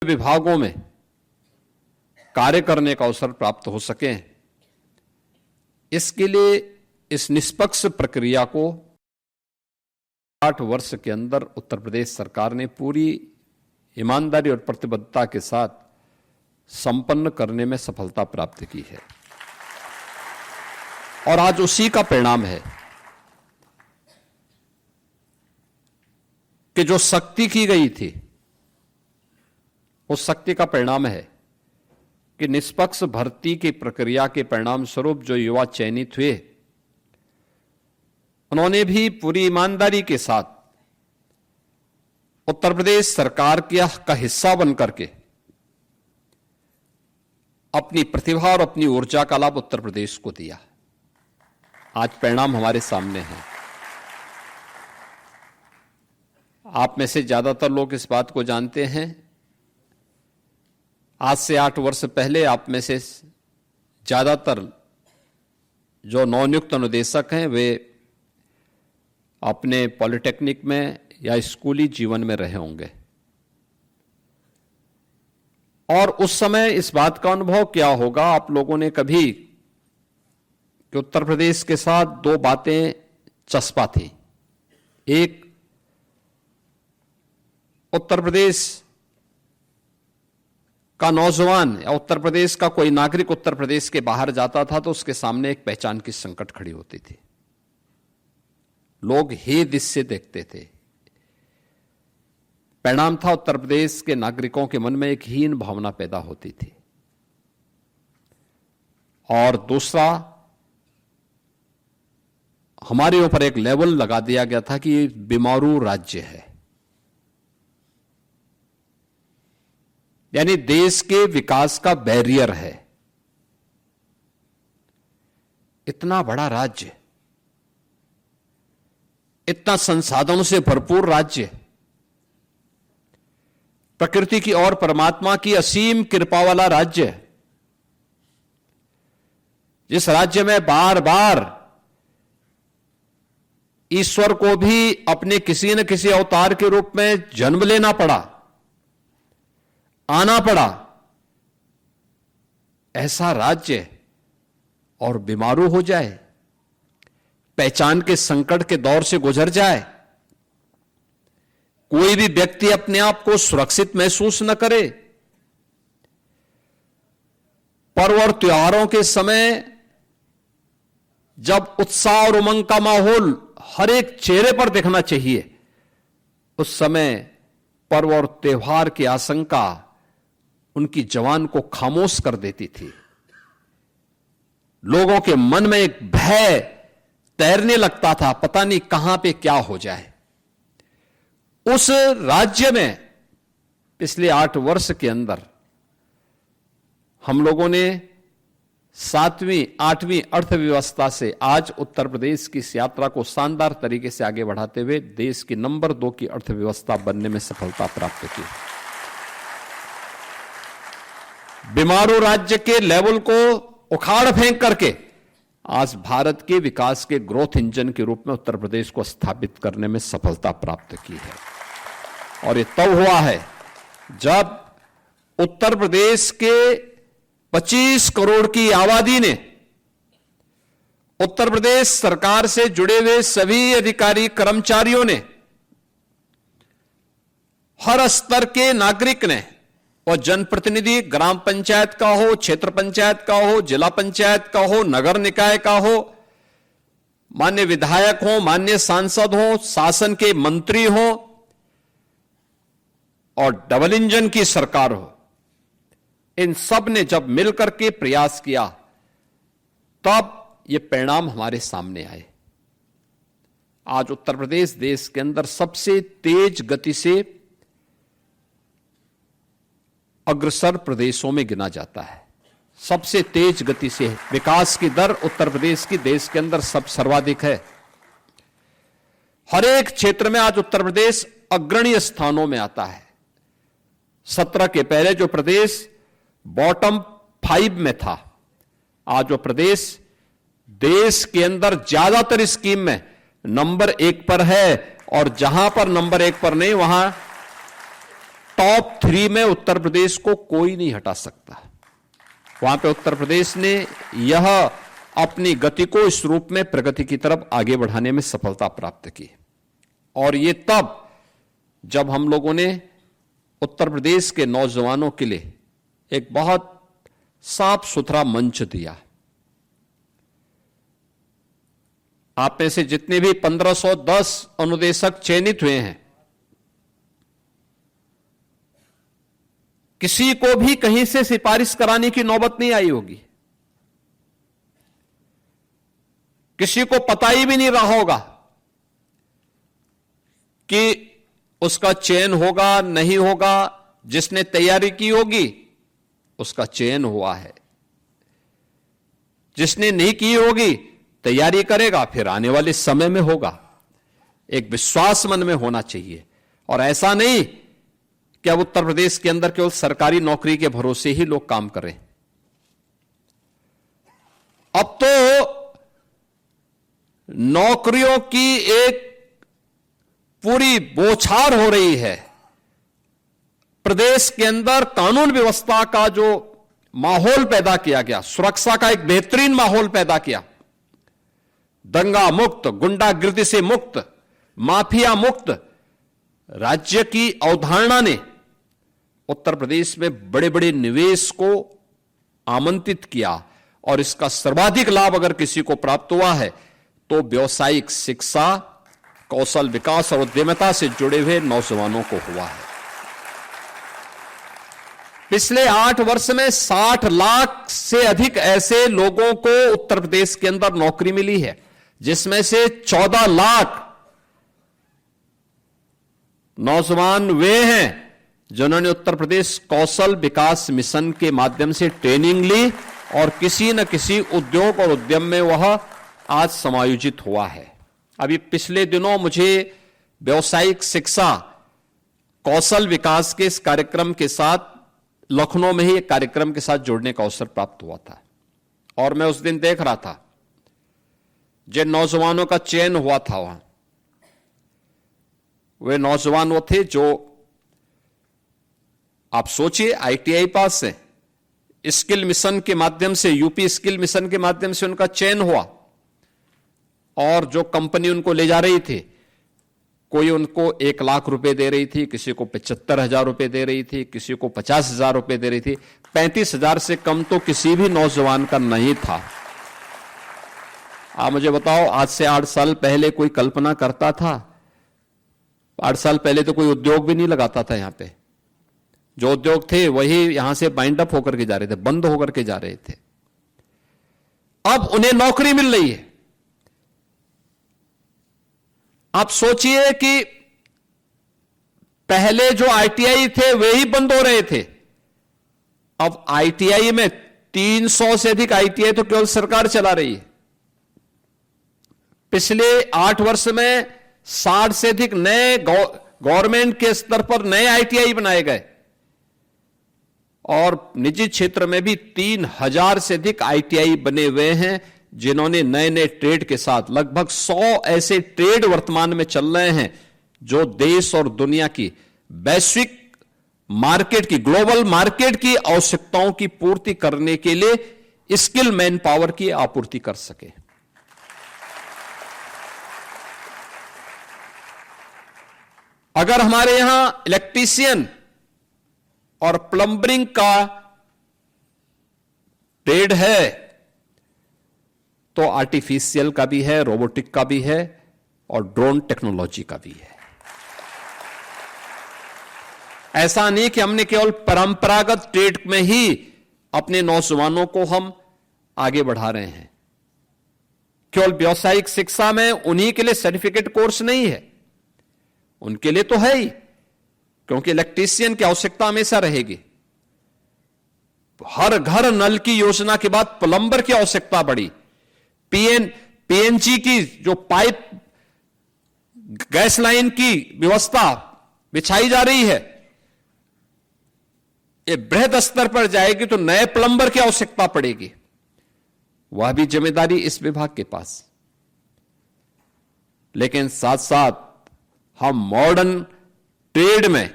विभागों में कार्य करने का अवसर प्राप्त हो सके, इसके लिए इस निष्पक्ष प्रक्रिया को 8 वर्ष के अंदर उत्तर प्रदेश सरकार ने पूरी ईमानदारी और प्रतिबद्धता के साथ संपन्न करने में सफलता प्राप्त की है। और आज उसी का परिणाम है कि जो सख्ती की गई थी, उस सख्ती का परिणाम है कि निष्पक्ष भर्ती की प्रक्रिया के परिणाम स्वरूप जो युवा चयनित हुए, उन्होंने भी पूरी ईमानदारी के साथ उत्तर प्रदेश सरकार का हिस्सा बनकर के अपनी प्रतिभा और अपनी ऊर्जा का लाभ उत्तर प्रदेश को दिया। आज परिणाम हमारे सामने है। आप में से ज्यादातर लोग इस बात को जानते हैं। आज से 8 वर्ष पहले आप में से ज्यादातर जो नवनियुक्त अनुदेशक हैं, वे अपने पॉलिटेक्निक में या स्कूली जीवन में रहे होंगे। और उस समय इस बात का अनुभव क्या होगा आप लोगों ने कभी कि उत्तर प्रदेश के साथ 2 बातें चस्पा थी। एक, उत्तर प्रदेश का नौजवान या उत्तर प्रदेश का कोई नागरिक उत्तर प्रदेश के बाहर जाता था तो उसके सामने एक पहचान की संकट खड़ी होती थी। लोग हे दिस से देखते थे। परिणाम था उत्तर प्रदेश के नागरिकों के मन में एक हीन भावना पैदा होती थी। और दूसरा, हमारे ऊपर एक लेवल लगा दिया गया था कि ये बीमारू राज्य है, यानी देश के विकास का बैरियर है। इतना बड़ा राज्य, इतना संसाधनों से भरपूर राज्य, प्रकृति की और परमात्मा की असीम कृपा वाला राज्य, जिस राज्य में बार बार ईश्वर को भी अपने किसी न किसी अवतार के रूप में जन्म लेना पड़ा, आना पड़ा, ऐसा राज्य और बीमारू हो जाए, पहचान के संकट के दौर से गुजर जाए, कोई भी व्यक्ति अपने आप को सुरक्षित महसूस न करे, पर्व और त्योहारों के समय जब उत्साह और उमंग का माहौल हर एक चेहरे पर दिखना चाहिए, उस समय पर्व और त्योहार की आशंका उनकी जवान को खामोश कर देती थी। लोगों के मन में एक भय तैरने लगता था, पता नहीं कहां पे क्या हो जाए। उस राज्य में पिछले 8 वर्ष के अंदर हम लोगों ने 7वीं 8वीं अर्थव्यवस्था से आज उत्तर प्रदेश की इस यात्रा को शानदार तरीके से आगे बढ़ाते हुए देश की नंबर 2 की अर्थव्यवस्था बनने में सफलता प्राप्त की। बीमारू राज्य के लेवल को उखाड़ फेंक करके आज भारत के विकास के ग्रोथ इंजन के रूप में उत्तर प्रदेश को स्थापित करने में सफलता प्राप्त की है। और ये तब हुआ है जब उत्तर प्रदेश के 25 करोड़ की आबादी ने उत्तर प्रदेश सरकार से जुड़े हुए सभी अधिकारी कर्मचारियों ने, हर स्तर के नागरिक ने, और जनप्रतिनिधि ग्राम पंचायत का हो, क्षेत्र पंचायत का हो, जिला पंचायत का हो, नगर निकाय का हो, मान्य विधायक हो, मान्य सांसद हो, शासन के मंत्री हो और डबल इंजन की सरकार हो, इन सब ने जब मिलकर के प्रयास किया तब ये परिणाम हमारे सामने आए। आज उत्तर प्रदेश देश के अंदर सबसे तेज गति से अग्रसर प्रदेशों में गिना जाता है। सबसे तेज गति से विकास की दर उत्तर प्रदेश की देश के अंदर सब सर्वाधिक है। हर एक क्षेत्र में आज उत्तर प्रदेश अग्रणी स्थानों में आता है। 17 के पहले जो प्रदेश बॉटम 5 में था, आज वो प्रदेश देश के अंदर ज्यादातर स्कीम में नंबर 1 पर है, और जहां पर नंबर 1 पर नहीं, वहां टॉप 3 में उत्तर प्रदेश को कोई नहीं हटा सकता। वहां पे उत्तर प्रदेश ने यह अपनी गति को इस रूप में प्रगति की तरफ आगे बढ़ाने में सफलता प्राप्त की। और ये तब जब हम लोगों ने उत्तर प्रदेश के नौजवानों के लिए एक बहुत साफ सुथरा मंच दिया। आप में से जितने भी 1510 अनुदेशक चयनित हुए हैं, किसी को भी कहीं से सिफारिश कराने की नौबत नहीं आई होगी। किसी को पता ही भी नहीं रहा होगा कि उसका चयन होगा नहीं होगा। जिसने तैयारी की होगी उसका चयन हुआ है, जिसने नहीं की होगी तैयारी करेगा, फिर आने वाले समय में होगा। एक विश्वास मन में होना चाहिए। और ऐसा नहीं कि अब उत्तर प्रदेश के अंदर केवल सरकारी नौकरी के भरोसे ही लोग काम करें। अब तो नौकरियों की एक पूरी बौछार हो रही है। प्रदेश के अंदर कानून व्यवस्था का जो माहौल पैदा किया गया, सुरक्षा का एक बेहतरीन माहौल पैदा किया, दंगा मुक्त, गुंडागिर्दी से मुक्त, माफिया मुक्त राज्य की अवधारणा ने उत्तर प्रदेश में बड़े बड़े निवेश को आमंत्रित किया। और इसका सर्वाधिक लाभ अगर किसी को प्राप्त हुआ है तो व्यावसायिक शिक्षा, कौशल विकास और उद्यमिता से जुड़े हुए नौजवानों को हुआ है। पिछले 8 वर्ष में 60 लाख से अधिक ऐसे लोगों को उत्तर प्रदेश के अंदर नौकरी मिली है, जिसमें से 14 लाख नौजवान वे हैं जिन्होंने उत्तर प्रदेश कौशल विकास मिशन के माध्यम से ट्रेनिंग ली और किसी न किसी उद्योग और उद्यम में वह आज समायोजित हुआ है। अभी पिछले दिनों मुझे व्यावसायिक शिक्षा कौशल विकास के इस कार्यक्रम के साथ लखनऊ में ही एक कार्यक्रम के साथ जुड़ने का अवसर प्राप्त हुआ था। और मैं उस दिन देख रहा था जिन नौजवानों का चयन हुआ था वहां, वे नौजवान वो थे जो, आप सोचिए, आईटीआई पास है, स्किल मिशन के माध्यम से, यूपी स्किल मिशन के माध्यम से उनका चयन हुआ। और जो कंपनी उनको ले जा रही थी, कोई उनको 1 लाख रुपए दे रही थी, किसी को 75,000 रुपए दे रही थी, किसी को 50,000 रुपए दे रही थी। 35,000 से कम तो किसी भी नौजवान का नहीं था। आप मुझे बताओ, आज से 8 साल पहले कोई कल्पना करता था? 8 साल पहले तो कोई उद्योग भी नहीं लगाता था। यहां पे जो उद्योग थे वही यहां से बाइंड अप होकर के जा रहे थे, बंद होकर के जा रहे थे। अब उन्हें नौकरी मिल रही है। आप सोचिए कि पहले जो आईटीआई थे वे ही बंद हो रहे थे। अब आईटीआई में 300 से अधिक आईटीआई तो केवल सरकार चला रही है। पिछले 8 वर्ष में 60 से अधिक नए गवर्नमेंट के स्तर पर नए आईटीआई बनाए गए और निजी क्षेत्र में भी 3000 से अधिक आईटीआई बने हुए हैं, जिन्होंने नए नए ट्रेड के साथ, लगभग 100 ऐसे ट्रेड वर्तमान में चल रहे हैं जो देश और दुनिया की वैश्विक मार्केट की, ग्लोबल मार्केट की आवश्यकताओं की पूर्ति करने के लिए स्किल मैन पावर की आपूर्ति कर सके। अगर हमारे यहां इलेक्ट्रीशियन और प्लम्बरिंग का ट्रेड है तो आर्टिफिशियल का भी है, रोबोटिक का भी है और ड्रोन टेक्नोलॉजी का भी है। ऐसा नहीं कि हमने केवल परंपरागत ट्रेड में ही अपने नौजवानों को हम आगे बढ़ा रहे हैं। केवल व्यावसायिक शिक्षा में उन्हीं के लिए सर्टिफिकेट कोर्स नहीं है, उनके लिए तो है ही, क्योंकि इलेक्ट्रीशियन की आवश्यकता हमेशा रहेगी। हर घर नल की योजना के बाद प्लम्बर की आवश्यकता बढ़ी। पीएनजी की जो पाइप गैस लाइन की व्यवस्था बिछाई जा रही है, ये बृहद स्तर पर जाएगी तो नए प्लम्बर की आवश्यकता पड़ेगी। वह भी जिम्मेदारी इस विभाग के पास। लेकिन साथ साथ हम मॉडर्न ट्रेड में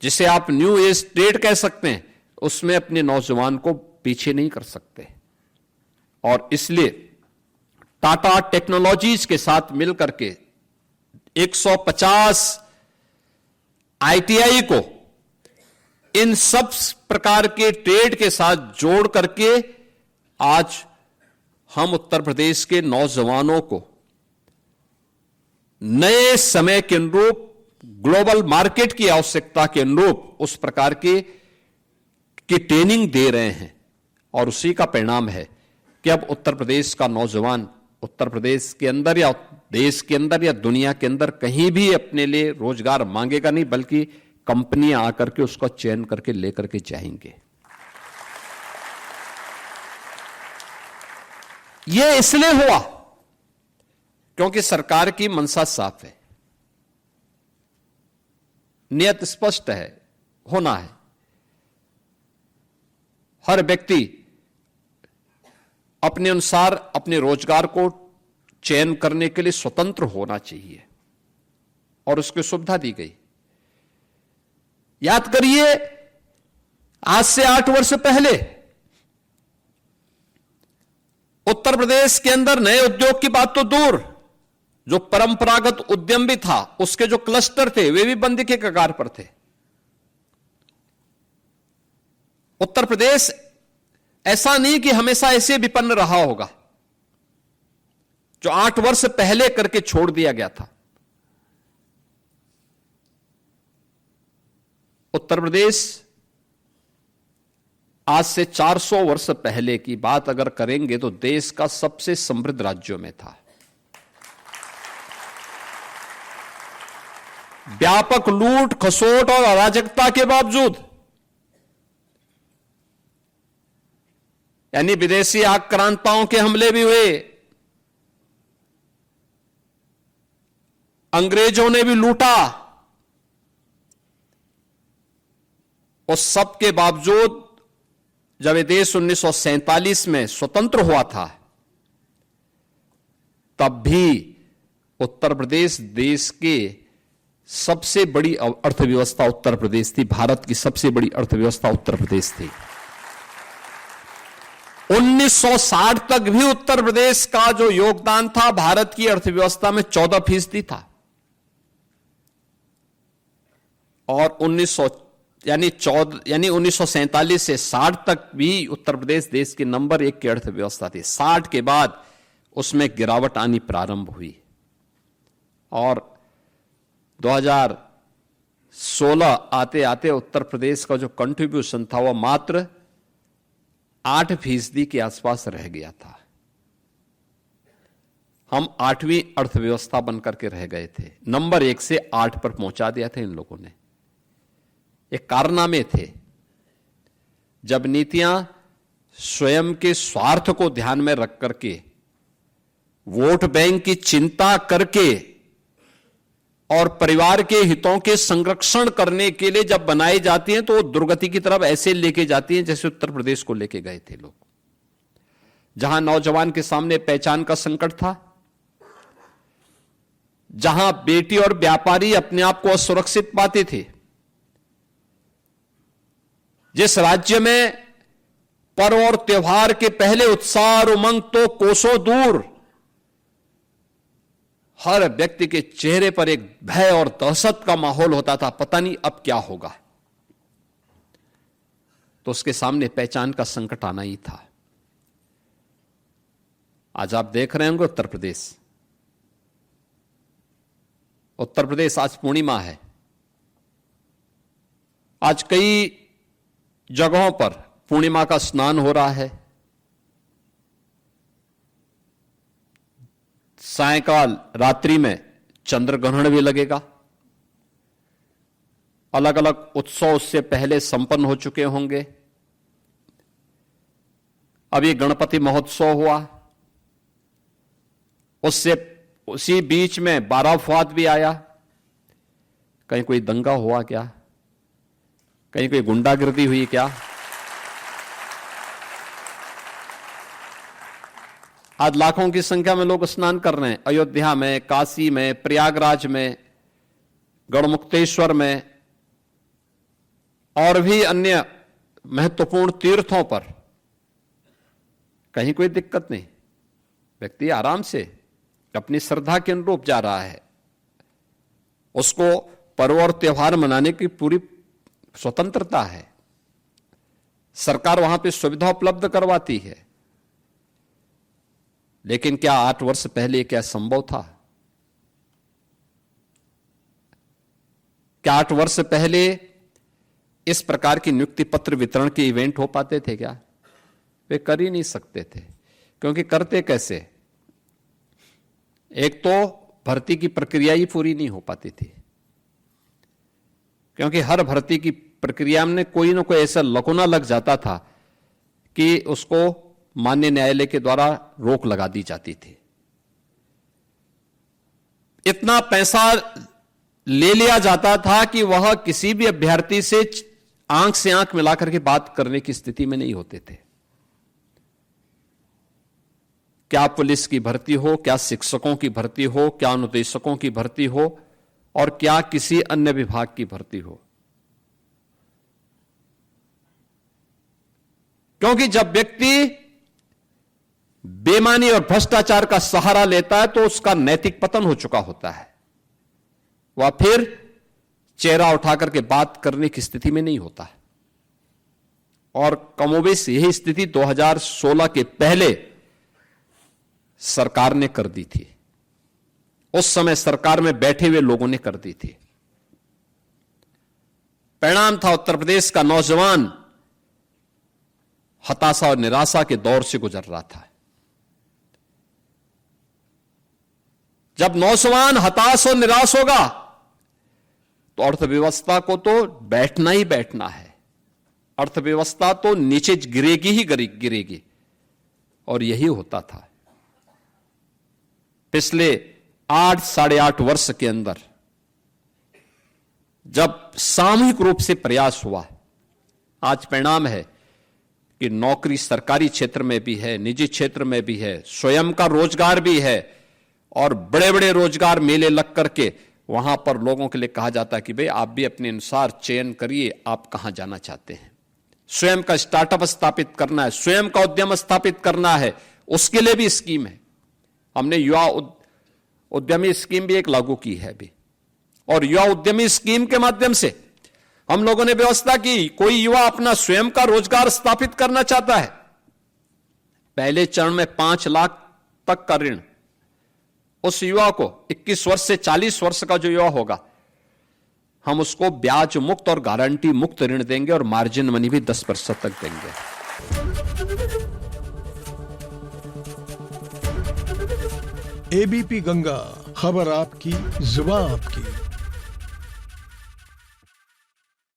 जिसे आप न्यू एज ट्रेड कह सकते हैं, उसमें अपने नौजवान को पीछे नहीं कर सकते। और इसलिए टाटा टेक्नोलॉजीज के साथ मिलकर के 150 आईटीआई को इन सब प्रकार के ट्रेड के साथ जोड़ करके आज हम उत्तर प्रदेश के नौजवानों को नए समय के अनुरूप, ग्लोबल मार्केट की आवश्यकता के अनुरूप उस प्रकार की ट्रेनिंग दे रहे हैं। और उसी का परिणाम है कि अब उत्तर प्रदेश का नौजवान उत्तर प्रदेश के अंदर या देश के अंदर या दुनिया के अंदर कहीं भी अपने लिए रोजगार मांगेगा नहीं, बल्कि कंपनियां आकर के उसका चयन करके लेकर के जाएंगे। यह इसलिए हुआ क्योंकि सरकार की मंशा साफ है, नियत स्पष्ट है, होना है। हर व्यक्ति अपने अनुसार अपने रोजगार को चयन करने के लिए स्वतंत्र होना चाहिए और उसकी सुविधा दी गई। याद करिए, आज से 8 वर्ष पहले उत्तर प्रदेश के अंदर नए उद्योग की बात तो दूर, जो परंपरागत उद्यम भी था, उसके जो क्लस्टर थे वे भी बंद के कगार पर थे। उत्तर प्रदेश ऐसा नहीं कि हमेशा ऐसे विपन्न रहा होगा, जो 8 वर्ष पहले करके छोड़ दिया गया था। उत्तर प्रदेश आज से 400 वर्ष पहले की बात अगर करेंगे तो देश का सबसे समृद्ध राज्यों में था। व्यापक लूट खसोट और अराजकता के बावजूद, यानी विदेशी आक्रांताओं के हमले भी हुए, अंग्रेजों ने भी लूटा, उस सब के बावजूद जब ये देश 1947 में स्वतंत्र हुआ था, तब भी उत्तर प्रदेश देश के सबसे बड़ी अर्थव्यवस्था उत्तर प्रदेश थी। भारत की सबसे बड़ी अर्थव्यवस्था उत्तर प्रदेश थी। 1960 तक भी उत्तर प्रदेश का जो योगदान था भारत की अर्थव्यवस्था में 14% था। और 1947 से 60 तक भी उत्तर प्रदेश देश के नंबर 1 की अर्थव्यवस्था थी। 60 के बाद उसमें गिरावट आनी प्रारंभ हुई और 2016 आते आते उत्तर प्रदेश का जो कंट्रीब्यूशन था वह मात्र 8% के आसपास रह गया था। हम 8वीं अर्थव्यवस्था बनकर के रह गए थे। नंबर 1 से 8 पर पहुंचा दिया था इन लोगों ने। ये कारनामे थे। जब नीतियां स्वयं के स्वार्थ को ध्यान में रख करके, वोट बैंक की चिंता करके और परिवार के हितों के संरक्षण करने के लिए जब बनाई जाती हैं तो वो दुर्गति की तरफ ऐसे लेके जाती हैं जैसे उत्तर प्रदेश को लेके गए थे लोग। जहां नौजवान के सामने पहचान का संकट था, जहां बेटी और व्यापारी अपने आप को असुरक्षित पाते थे, जिस राज्य में पर्व और त्योहार के पहले उत्साह और उमंग तो कोसों दूर, हर व्यक्ति के चेहरे पर एक भय और दहशत का माहौल होता था, पता नहीं अब क्या होगा। तो उसके सामने पहचान का संकट आना ही था। आज आप देख रहे होंगे उत्तर प्रदेश आज पूर्णिमा है। आज कई जगहों पर पूर्णिमा का स्नान हो रहा है। सायंकाल रात्रि में चंद्र ग्रहण भी लगेगा। अलग अलग उत्सव उससे पहले संपन्न हो चुके होंगे। अब ये गणपति महोत्सव हुआ, उसी बीच में बारह फुआद भी आया। कहीं कोई दंगा हुआ क्या? कहीं कोई गुंडागिर्दी हुई क्या? आज लाखों की संख्या में लोग स्नान कर रहे हैं। अयोध्या में, काशी में, प्रयागराज में, गढ़मुक्तेश्वर में, और भी अन्य महत्वपूर्ण तीर्थों पर कहीं कोई दिक्कत नहीं, व्यक्ति आराम से अपनी श्रद्धा के अनुरूप जा रहा है, उसको पर्व और त्योहार मनाने की पूरी स्वतंत्रता है, सरकार वहां पे सुविधा उपलब्ध करवाती है। लेकिन क्या 8 वर्ष पहले क्या संभव था? क्या 8 वर्ष पहले इस प्रकार की नियुक्ति पत्र वितरण के इवेंट हो पाते थे क्या? वे कर ही नहीं सकते थे। क्योंकि करते कैसे? एक तो भर्ती की प्रक्रिया ही पूरी नहीं हो पाती थी, क्योंकि हर भर्ती की प्रक्रिया में कोई ना कोई ऐसा लकुना लग जाता था कि उसको माननीय न्यायालय के द्वारा रोक लगा दी जाती थी। इतना पैसा ले लिया जाता था कि वह किसी भी अभ्यर्थी से आंख से आंख मिलाकर के बात करने की स्थिति में नहीं होते थे। क्या पुलिस की भर्ती हो, क्या शिक्षकों की भर्ती हो, क्या अनुदेशकों की भर्ती हो, और क्या किसी अन्य विभाग की भर्ती हो। क्योंकि जब व्यक्ति बेईमानी और भ्रष्टाचार का सहारा लेता है तो उसका नैतिक पतन हो चुका होता है, वह फिर चेहरा उठाकर के बात करने की स्थिति में नहीं होता। और कमोबेश यही स्थिति 2016 के पहले सरकार ने कर दी थी। उस समय सरकार में बैठे हुए लोगों ने कर दी थी। परिणाम था उत्तर प्रदेश का नौजवान हताशा और निराशा के दौर से गुजर रहा था। जब नौजवान हताश और निराश होगा तो अर्थव्यवस्था को तो बैठना ही बैठना है, अर्थव्यवस्था तो नीचे गिरेगी ही गिरेगी। और यही होता था। पिछले 8 साढ़े 8 वर्ष के अंदर जब सामूहिक रूप से प्रयास हुआ, आज परिणाम है कि नौकरी सरकारी क्षेत्र में भी है, निजी क्षेत्र में भी है, स्वयं का रोजगार भी है, और बड़े बड़े रोजगार मेले लग करके वहां पर लोगों के लिए कहा जाता है कि भाई आप भी अपने अनुसार चयन करिए, आप कहां जाना चाहते हैं। स्वयं का स्टार्टअप स्थापित करना है, स्वयं का उद्यम स्थापित करना है, उसके लिए भी स्कीम है। हमने युवा उद्यमी स्कीम भी एक लागू की है अभी, और युवा उद्यमी स्कीम के माध्यम से हम लोगों ने व्यवस्था की, कोई युवा अपना स्वयं का रोजगार स्थापित करना चाहता है, पहले चरण में 5 लाख तक का ऋण उस युवा को, 21 वर्ष से 40 वर्ष का जो युवा होगा, हम उसको ब्याज मुक्त और गारंटी मुक्त ऋण देंगे, और मार्जिन मनी भी 10% तक देंगे। एबीपी गंगा, खबर आपकी, जुबान आपकी।